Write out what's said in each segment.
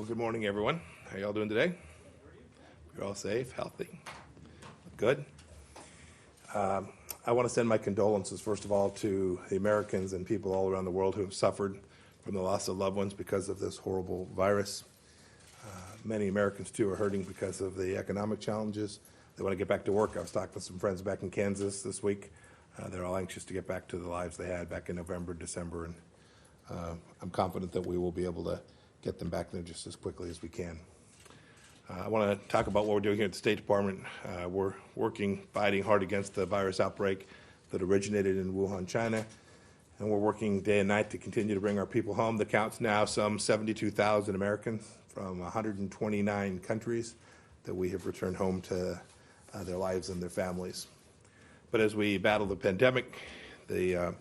Well, good morning, everyone. How y'all doing today? You're all safe, healthy, good. I want to send my condolences, first of all, to the Americans and people all around the world who have suffered from the loss of loved ones because of this horrible virus. Many Americans, too, are hurting because of the economic challenges. They want to get back to work. I was talking with some friends back in Kansas this week. They're all anxious to get back to the lives they had back in November, December, and I'm confident that we will be able to get them back there just as quickly as we can. I want to talk about what we're doing here at the State Department. We're fighting hard against the virus outbreak that originated in Wuhan, China, and we're working day and night to continue to bring our people home. The count's now some 72,000 Americans from 129 countries that we have returned home to their lives and their families. But as we battle the pandemic, the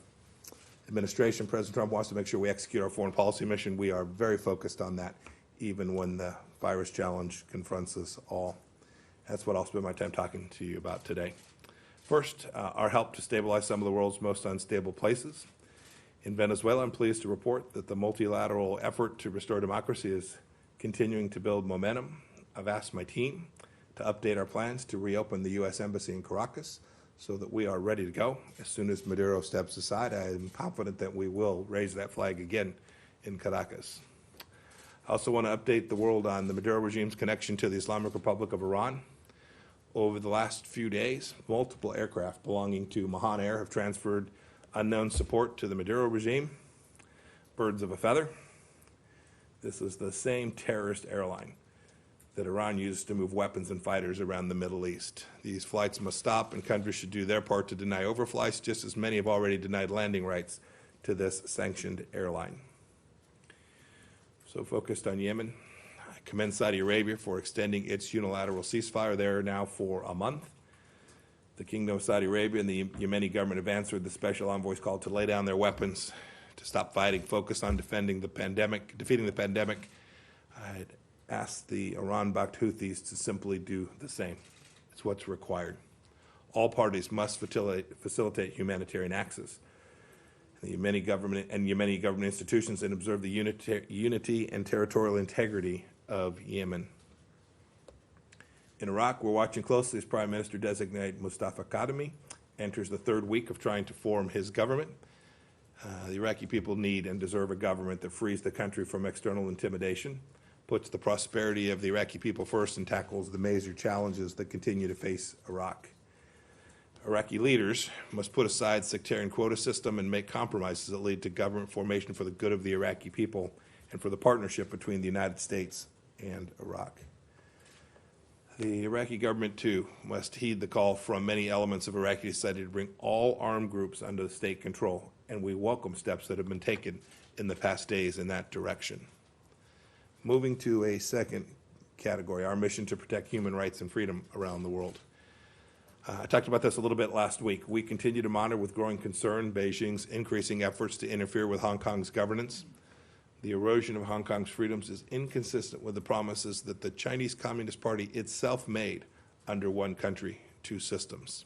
administration, President Trump, wants to make sure we execute our foreign policy mission. We are very focused on that, even when the virus challenge confronts us all. That's what I'll spend my time talking to you about today. First, our help to stabilize some of the world's most unstable places. In Venezuela, I'm pleased to report that the multilateral effort to restore democracy is continuing to build momentum. I've asked my team to update our plans to reopen the U.S. Embassy in Caracas so that we are ready to go. As soon as Maduro steps aside, I am confident that we will raise that flag again in Caracas. I also want to update the world on the Maduro regime's connection to the Islamic Republic of Iran. Over the last few days, multiple aircraft belonging to Mahan Air have transferred unknown support to the Maduro regime. Birds of a feather. This is the same terrorist airline that Iran used to move weapons and fighters around the Middle East. These flights must stop, and countries should do their part to deny overflights, just as many have already denied landing rights to this sanctioned airline. So focused on Yemen, I commend Saudi Arabia for extending its unilateral ceasefire there now for a month. The Kingdom of Saudi Arabia and the Yemeni government have answered the special envoy's call to lay down their weapons, to stop fighting, focus on defeating the pandemic. I'd ask the Iran-backed Houthis to simply do the same. It's what's required. All parties must facilitate humanitarian access. The Yemeni government and Yemeni government institutions and observe the unity and territorial integrity of Yemen. In Iraq, we're watching closely as Prime Minister-designate Mustafa Kadhimi enters the third week of trying to form his government. The Iraqi people need and deserve a government that frees the country from external intimidation, puts the prosperity of the Iraqi people first, and tackles the major challenges that continue to face Iraq. Iraqi leaders must put aside sectarian quota system and make compromises that lead to government formation for the good of the Iraqi people and for the partnership between the United States and Iraq. The Iraqi government, too, must heed the call from many elements of Iraqi society to bring all armed groups under state control, and we welcome steps that have been taken in the past days in that direction. Moving to a second category, our mission to protect human rights and freedom around the world. I talked about this a little bit last week. We continue to monitor with growing concern Beijing's increasing efforts to interfere with Hong Kong's governance. The erosion of Hong Kong's freedoms is inconsistent with the promises that the Chinese Communist Party itself made under one country, two systems.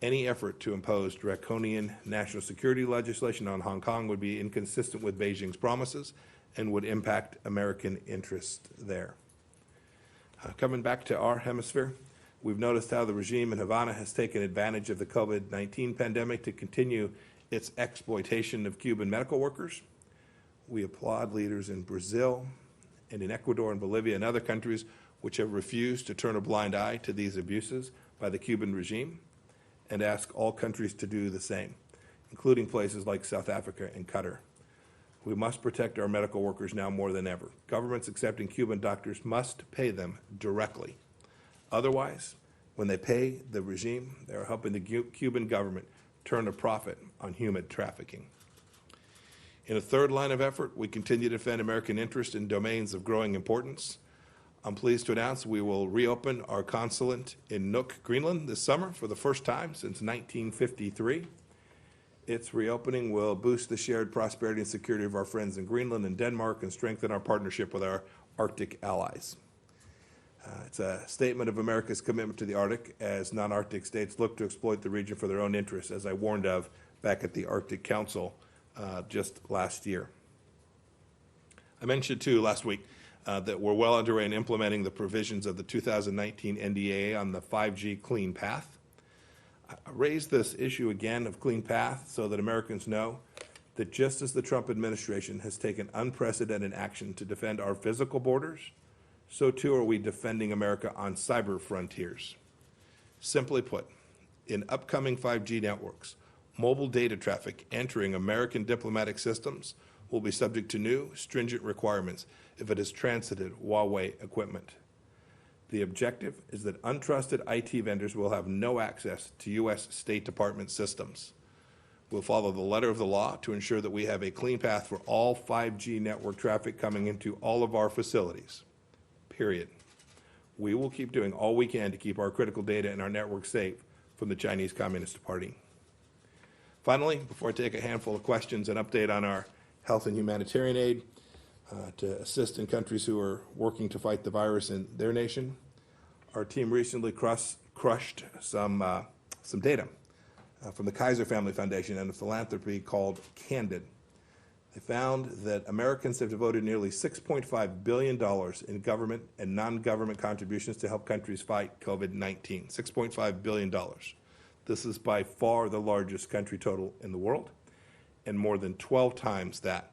Any effort to impose draconian national security legislation on Hong Kong would be inconsistent with Beijing's promises and would impact American interest there. Coming back to our hemisphere, we've noticed how the regime in Havana has taken advantage of the COVID-19 pandemic to continue its exploitation of Cuban medical workers. We applaud leaders in Brazil and in Ecuador and Bolivia and other countries which have refused to turn a blind eye to these abuses by the Cuban regime, and ask all countries to do the same, including places like South Africa and Qatar. We must protect our medical workers now more than ever. Governments accepting Cuban doctors must pay them directly. Otherwise, when they pay the regime, they are helping the Cuban government turn a profit on human trafficking. In a third line of effort, we continue to defend American interest in domains of growing importance. I'm pleased to announce we will reopen our consulate in Nuuk, Greenland this summer for the first time since 1953. Its reopening will boost the shared prosperity and security of our friends in Greenland and Denmark and strengthen our partnership with our Arctic allies. It's a statement of America's commitment to the Arctic as non-Arctic states look to exploit the region for their own interests, as I warned of back at the Arctic Council just last year. I mentioned, too, last week, that we're well underway in implementing the provisions of the 2019 NDAA on the 5G Clean Path. I raise this issue again of Clean Path so that Americans know that just as the Trump administration has taken unprecedented action to defend our physical borders, so too are we defending America on cyber frontiers. Simply put, in upcoming 5G networks, mobile data traffic entering American diplomatic systems will be subject to new, stringent requirements if it has transited Huawei equipment. The objective is that untrusted IT vendors will have no access to U.S. State Department systems. We'll follow the letter of the law to ensure that we have a clean path for all 5G network traffic coming into all of our facilities, period. We will keep doing all we can to keep our critical data and our network safe from the Chinese Communist Party. Finally, before I take a handful of questions, an update on our health and humanitarian aid to assist in countries who are working to fight the virus in their nation. Our team recently crushed some data from the Kaiser Family Foundation and a philanthropy called Candid. They found that Americans have devoted nearly $6.5 billion in government and non-government contributions to help countries fight COVID-19. $6.5 billion. This is by far the largest country total in the world, and more than 12 times that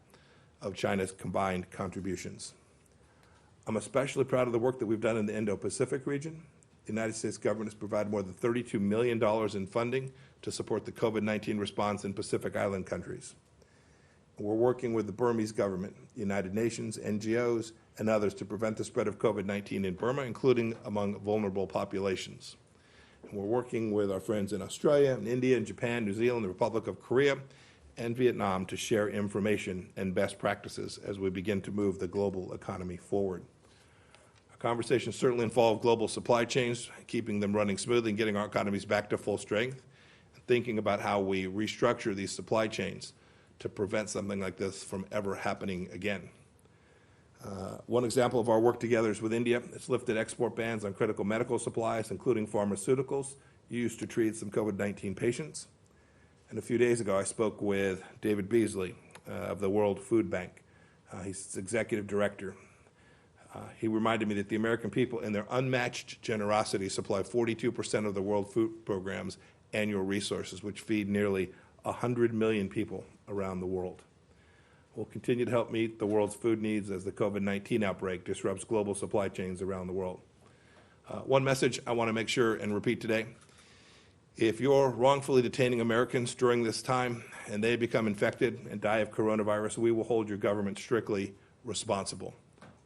of China's combined contributions. I'm especially proud of the work that we've done in the Indo-Pacific region. The United States government has provided more than $32 million in funding to support the COVID-19 response in Pacific Island countries. We're working with the Burmese government, United Nations, NGOs, and others to prevent the spread of COVID-19 in Burma, including among vulnerable populations. And we're working with our friends in Australia, and India, and Japan, New Zealand, the Republic of Korea, and Vietnam to share information and best practices as we begin to move the global economy forward. Our conversations certainly involve global supply chains, keeping them running smoothly and getting our economies back to full strength, and thinking about how we restructure these supply chains to prevent something like this from ever happening again. One example of our work together is with India. It's lifted export bans on critical medical supplies, including pharmaceuticals, used to treat some COVID-19 patients. And a few days ago, I spoke with David Beasley of the World Food Bank. He's executive director. He reminded me that the American people, in their unmatched generosity, supply 42% of the World Food Program's annual resources, which feed nearly 100 million people around the world. We'll continue to help meet the world's food needs as the COVID-19 outbreak disrupts global supply chains around the world. One message I want to make sure and repeat today. If you're wrongfully detaining Americans during this time and they become infected and die of coronavirus, we will hold your government strictly responsible.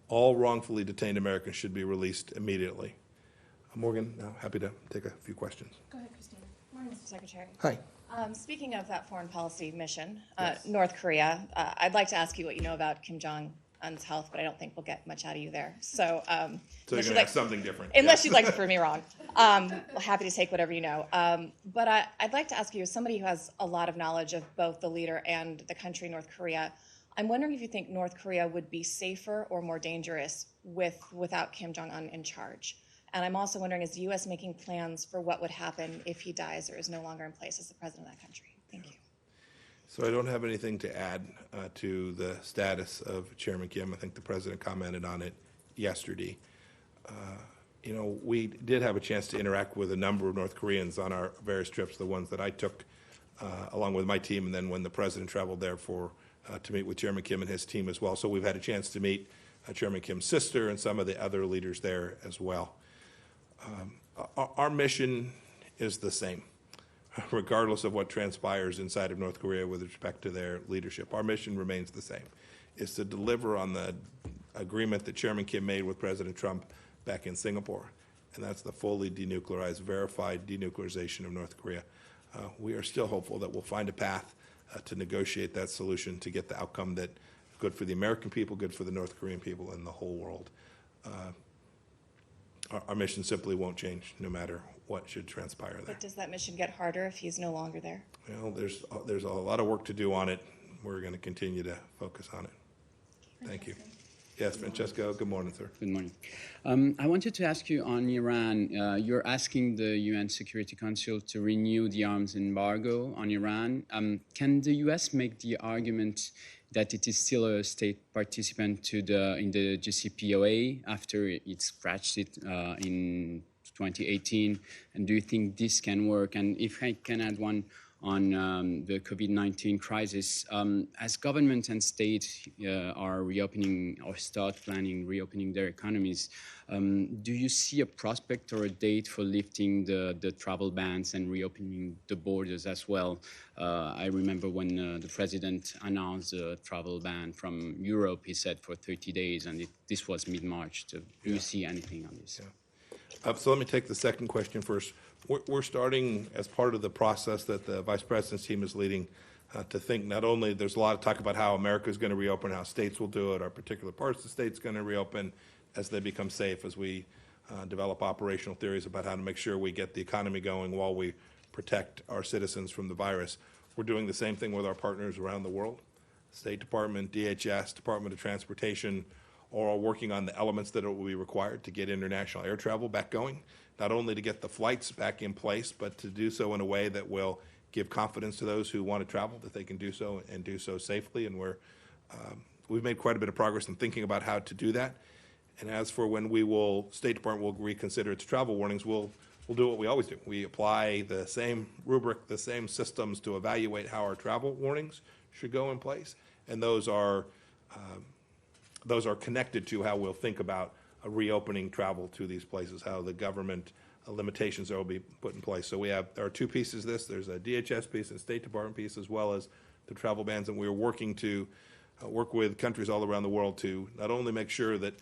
All wrongfully detained Americans should be released immediately. Morgan, now happy to take a few questions. Go ahead, Christina. Morning, Mr. Secretary. Hi. Speaking of that foreign policy mission, Yes. North Korea, I'd like to ask you what you know about Kim Jong-un's health, but I don't think we'll get much out of you there. So So you're going to have something different. Unless you'd like to prove me wrong. Happy to take whatever you know. But I'd like to ask you, as somebody who has a lot of knowledge of both the leader and the country, North Korea, I'm wondering if you think North Korea would be safer or more dangerous without Kim Jong-un in charge. And I'm also wondering, is the U.S. making plans for what would happen if he dies or is no longer in place as the president of that country? Thank you. So I don't have anything to add to the status of Chairman Kim. I think the president commented on it yesterday. You know, we did have a chance to interact with a number of North Koreans on our various trips, the ones that I took along with my team, and then when the president traveled there to meet with Chairman Kim and his team as well. So we've had a chance to meet Chairman Kim's sister and some of the other leaders there as well. Our mission is the same, regardless of what transpires inside of North Korea with respect to their leadership. Our mission remains the same, is to deliver on the agreement that Chairman Kim made with President Trump back in Singapore, and that's the fully denuclearized, verified denuclearization of North Korea. We are still hopeful that we'll find a path to negotiate that solution to get the outcome that good for the American people, good for the North Korean people, and the whole world. Our mission simply won't change no matter what should transpire there. But does that mission get harder if he's no longer there? Well, there's a lot of work to do on it. We're going to continue to focus on it. Thank you. Yes, Francesco, good morning, sir. Good morning. I wanted to ask you on Iran. You're asking the UN Security Council to renew the arms embargo on Iran. Can the U.S. make the argument that it is still a state participant in the JCPOA after it scratched it in 2018? And do you think this can work? And if I can add one on the COVID-19 crisis, as governments and states are reopening or start planning reopening their economies, do you see a prospect or a date for lifting the travel bans and reopening the borders as well? I remember when the president announced a travel ban from Europe, he said for 30 days, and this was mid-March. So do you see anything on this? Yeah. So let me take the second question first. We're starting as part of the process that the Vice President's team is leading to think not only there's a lot of talk about how America is going to reopen, how states will do it, our particular parts of the state's going to reopen as they become safe, as we develop operational theories about how to make sure we get the economy going while we protect our citizens from the virus. We're doing the same thing with our partners around the world. State Department, DHS, Department of Transportation, are all working on the elements that will be required to get international air travel back going, not only to get the flights back in place, but to do so in a way that will give confidence to those who want to travel that they can do so and do so safely. And we've made quite a bit of progress in thinking about how to do that. And as for when State Department will reconsider its travel warnings, we'll do what we always do. We apply the same rubric, the same systems to evaluate how our travel warnings should go in place. And those are connected to how we'll think about reopening travel to these places, how the government limitations will be put in place. So there are two pieces of this. There's a DHS piece and a State Department piece, as well as the travel bans, and we're working to work with countries all around the world to not only make sure that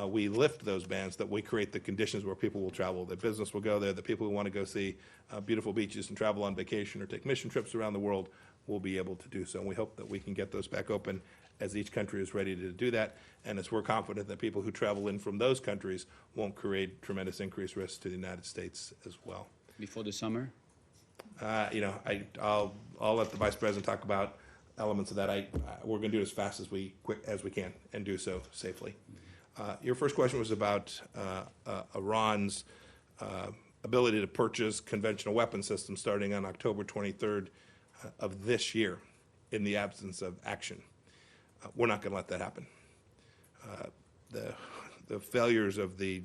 we lift those bans, that we create the conditions where people will travel, that business will go there, that people who want to go see beautiful beaches and travel on vacation or take mission trips around the world will be able to do so. And we hope that we can get those back open as each country is ready to do that, and as we're confident that people who travel in from those countries won't create tremendous increased risks to the United States as well. Before the summer? I'll let the Vice President talk about elements of that. We're going to do it as fast as we can and do so safely. Your first question was about Iran's ability to purchase conventional weapon systems starting on October 23rd of this year in the absence of action. We're not going to let that happen. The failures of the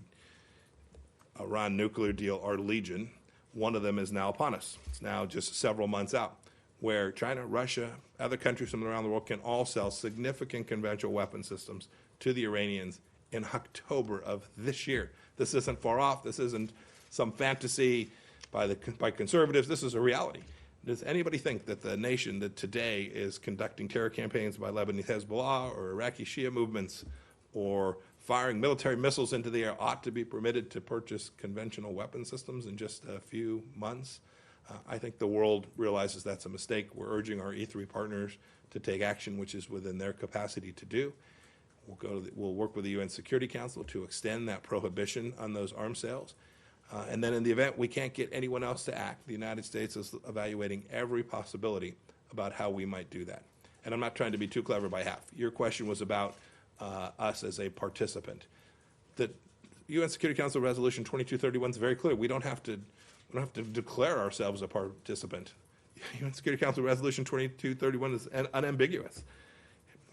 Iran nuclear deal are legion. One of them is now upon us. It's now just several months out, where China, Russia, other countries from around the world can all sell significant conventional weapon systems to the Iranians in October of this year. This isn't far off. This isn't some fantasy by conservatives. This is a reality. Does anybody think that the nation that today is conducting terror campaigns by Lebanese Hezbollah or Iraqi Shia movements or firing military missiles into the air ought to be permitted to purchase conventional weapon systems in just a few months? I think the world realizes that's a mistake. We're urging our E3 partners to take action which is within their capacity to do. We'll work with the UN Security Council to extend that prohibition on those arms sales. And then in the event we can't get anyone else to act, the United States is evaluating every possibility about how we might do that. And I'm not trying to be too clever by half. Your question was about us as a participant. The UN Security Council Resolution 2231 is very clear. We don't have to declare ourselves a participant. UN Security Council Resolution 2231 is unambiguous.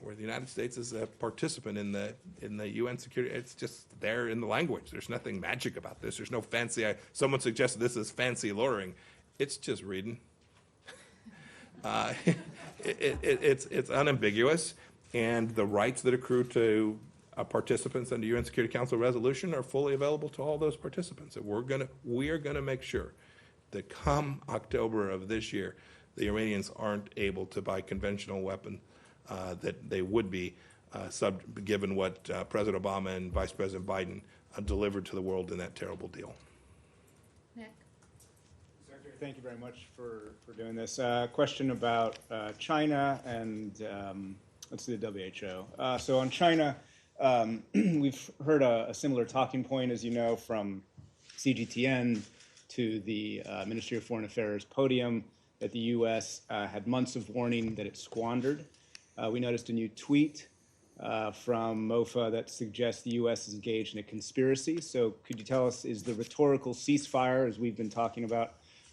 Where the United States is a participant in the UN security, it's just there in the language. There's nothing magic about this. There's no fancy. Someone suggested this is fancy lawyering. It's just reading. It's unambiguous, and the rights that accrue to participants under UN Security Council resolution are fully available to all those participants. And we are gonna make sure that come October of this year, the Iranians aren't able to buy conventional weapons. That they would be, given what President Obama and Vice President Biden delivered to the world in that terrible deal. Nick. Secretary, thank you very much for doing this. Question about China and let's do the WHO. So on China, we've heard a similar talking point, as you know, from CGTN to the Ministry of Foreign Affairs podium that the U.S. Had months of warning that it squandered. We noticed a new tweet from MOFA that suggests the U.S. is engaged in a conspiracy. So could you tell us, is the rhetorical ceasefire, as we've been talking about,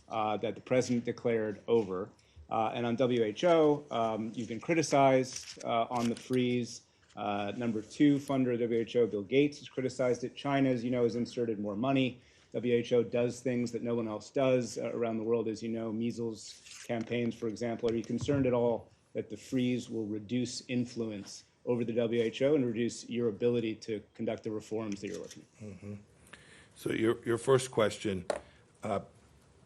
that the president declared over? And on WHO, you've been criticized on the freeze. Number 2 funder of WHO, Bill Gates, has criticized it. China, as you know, has inserted more money. WHO does things that no one else does around the world, as you know, measles campaigns, for example. Are you concerned at all that the freeze will reduce influence over the WHO and reduce your ability to conduct the reforms that you're looking at? So your first question,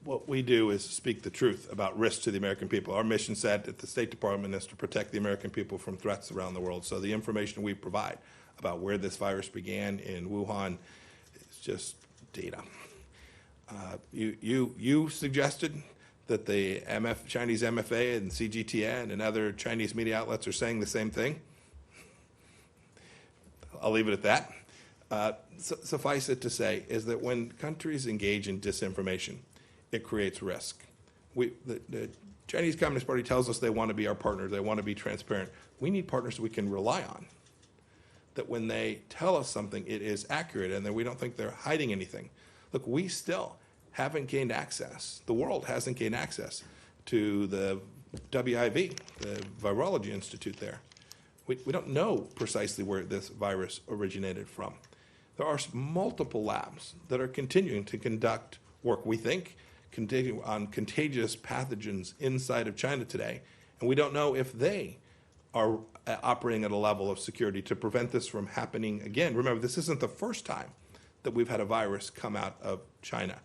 what we do is speak the truth about risks to the American people. Our mission set at the State Department is to protect the American people from threats around the world. So the information we provide about where this virus began in Wuhan is just data. You suggested that the Chinese MFA and CGTN and other Chinese media outlets are saying the same thing. I'll leave it at that. Suffice it to say is that when countries engage in disinformation, it creates risk. The Chinese Communist Party tells us they want to be our partners, they want to be transparent. We need partners we can rely on, that when they tell us something, it is accurate and that we don't think they're hiding anything. Look, we still haven't gained access, the world hasn't gained access to the WIV, the Virology Institute there. We don't know precisely where this virus originated from. There are multiple labs that are continuing to conduct work, we think, on contagious pathogens inside of China today, and we don't know if they are operating at a level of security to prevent this from happening again. Remember, this isn't the first time that we've had a virus come out of China.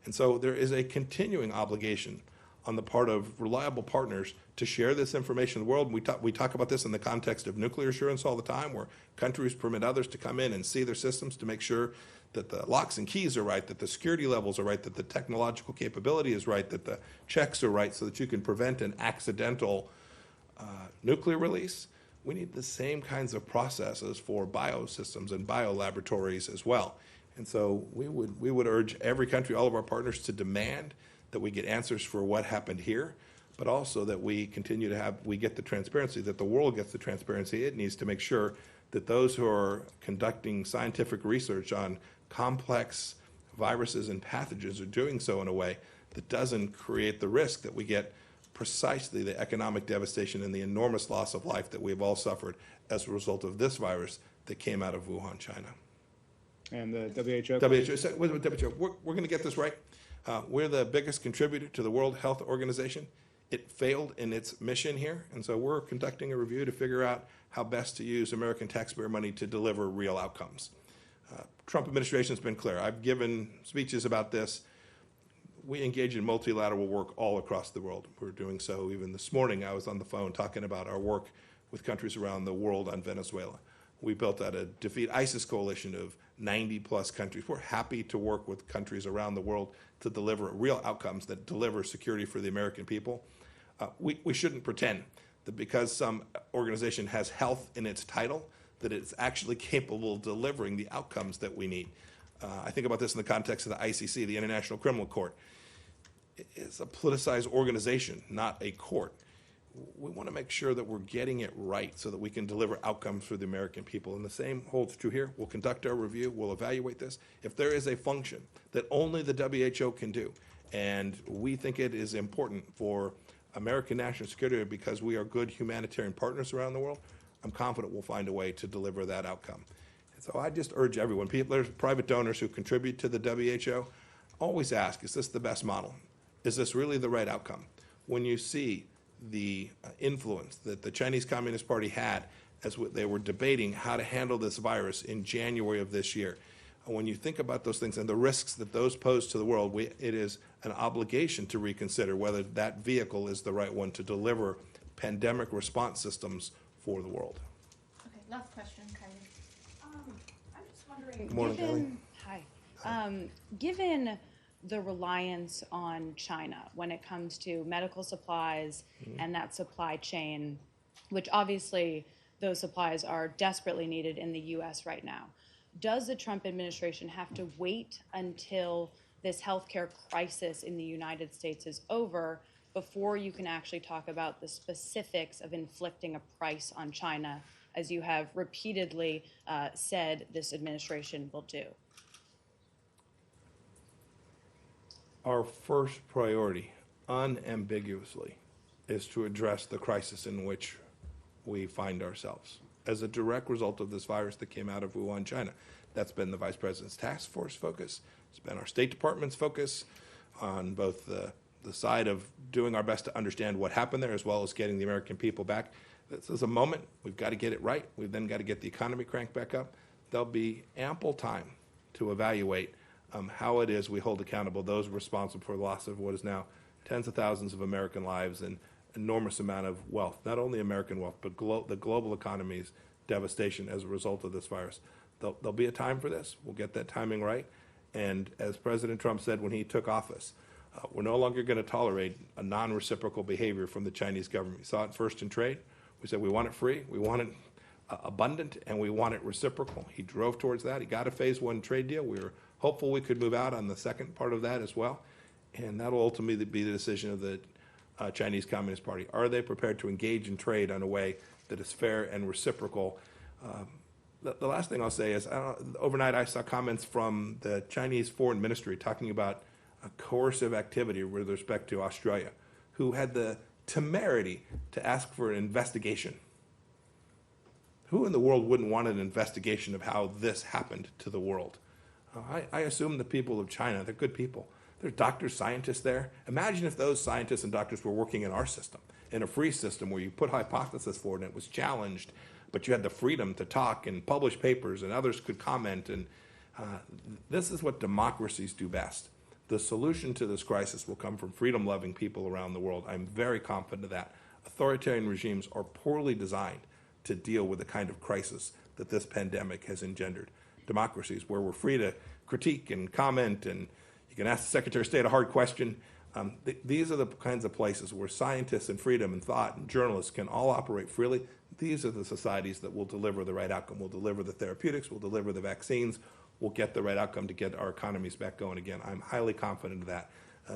And so there is a continuing obligation on the part of reliable partners to share this information with the world. We talk about this in the context of nuclear assurance all the time, where countries permit others to come in and see their systems to make sure that the locks and keys are right, that the security levels are right, that the technological capability is right, that the checks are right, so that you can prevent an accidental nuclear release. We need the same kinds of processes for biosystems and biolaboratories as well. And so we would urge every country, all of our partners, to demand that we get answers for what happened here, but also that we continue to we get the transparency, that the world gets the transparency it needs to make sure that those who are conducting scientific research on complex viruses and pathogens are doing so in a way that doesn't create the risk that we get precisely the economic devastation and the enormous loss of life that we've all suffered as a result of this virus that came out of Wuhan, China. And the WHO? We're going to get this right. We're the biggest contributor to the World Health Organization. It failed in its mission here, and so we're conducting a review to figure out how best to use American taxpayer money to deliver real outcomes. Trump administration has been clear. I've given speeches about this. We engage in multilateral work all across the world. We're doing so even this morning. I was on the phone talking about our work with countries around the world on Venezuela. We built out a Defeat ISIS coalition of 90-plus countries. We're happy to work with countries around the world to deliver real outcomes that deliver security for the American people. We shouldn't pretend that because some organization has health in its title, that it's actually capable of delivering the outcomes that we need. I think about this in the context of the ICC, the International Criminal Court. It's a politicized organization, not a court. We want to make sure that we're getting it right so that we can deliver outcomes for the American people. And the same holds true here. We'll conduct our review. We'll evaluate this. If there is a function that only the WHO can do, and we think it is important for American national security because we are good humanitarian partners around the world, I'm confident we'll find a way to deliver that outcome. And so I just urge everyone, there's private donors who contribute to the WHO, always ask, is this the best model? Is this really the right outcome? When you see the influence that the Chinese Communist Party had as they were debating how to handle this virus in January of this year, and when you think about those things and the risks that those pose to the world, it is an obligation to reconsider whether that vehicle is the right one to deliver pandemic response systems for the world. Okay, last question, Kylie. I'm just wondering, Good morning, Kylie. given the reliance on China when it comes to medical supplies and that supply chain, which obviously those supplies are desperately needed in the U.S. right now, does the Trump administration have to wait until this healthcare crisis in the United States is over before you can actually talk about the specifics of inflicting a price on China, as you have repeatedly said this administration will do? Our first priority, unambiguously, is to address the crisis in which we find ourselves as a direct result of this virus that came out of Wuhan, China. That's been the Vice President's task force focus. It's been our State Department's focus on both the side of doing our best to understand what happened there, as well as getting the American people back. This is a moment. We've got to get it right. We've then got to get the economy cranked back up. There'll be ample time to evaluate how it is we hold accountable those responsible for the loss of what is now tens of thousands of American lives and enormous amount of wealth, not only American wealth, but the global economy's devastation as a result of this virus. There'll be a time for this. We'll get that timing right. And as President Trump said when he took office, we're no longer going to tolerate a non-reciprocal behavior from the Chinese government. We saw it first in trade. We said we want it free, we want it abundant, and we want it reciprocal. He drove towards that. He got a phase 1 trade deal. We were hopeful we could move out on the second part of that as well. And that'll ultimately be the decision of the Chinese Communist Party. Are they prepared to engage in trade in a way that is fair and reciprocal? The last thing I'll say is, overnight I saw comments from the Chinese Foreign Ministry talking about a coercive activity with respect to Australia, who had the temerity to ask for an investigation. Who in the world wouldn't want an investigation of how this happened to the world? I assume the people of China, they're good people. There's doctors, scientists there. Imagine if those scientists and doctors were working in our system, in a free system where you put hypothesis forward and it was challenged, but you had the freedom to talk and publish papers and others could comment. And this is what democracies do best. The solution to this crisis will come from freedom-loving people around the world. I'm very confident of that. Authoritarian regimes are poorly designed to deal with the kind of crisis that this pandemic has engendered. Democracies where we're free to critique and comment, and you can ask the Secretary of State a hard question. These are the kinds of places where scientists and freedom and thought and journalists can all operate freely. These are the societies that will deliver the right outcome. Will deliver the therapeutics, will deliver the vaccines, will get the right outcome to get our economies back going again. I'm highly confident of that.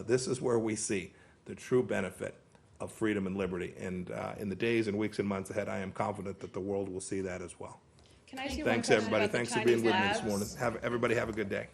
This is where we see the true benefit of freedom and liberty. And in the days and weeks and months ahead, I am confident that the world will see that as well. Can I ask you Thanks, one question everybody. about the Thanks for Chinese being with me labs? this morning. Everybody have a good day.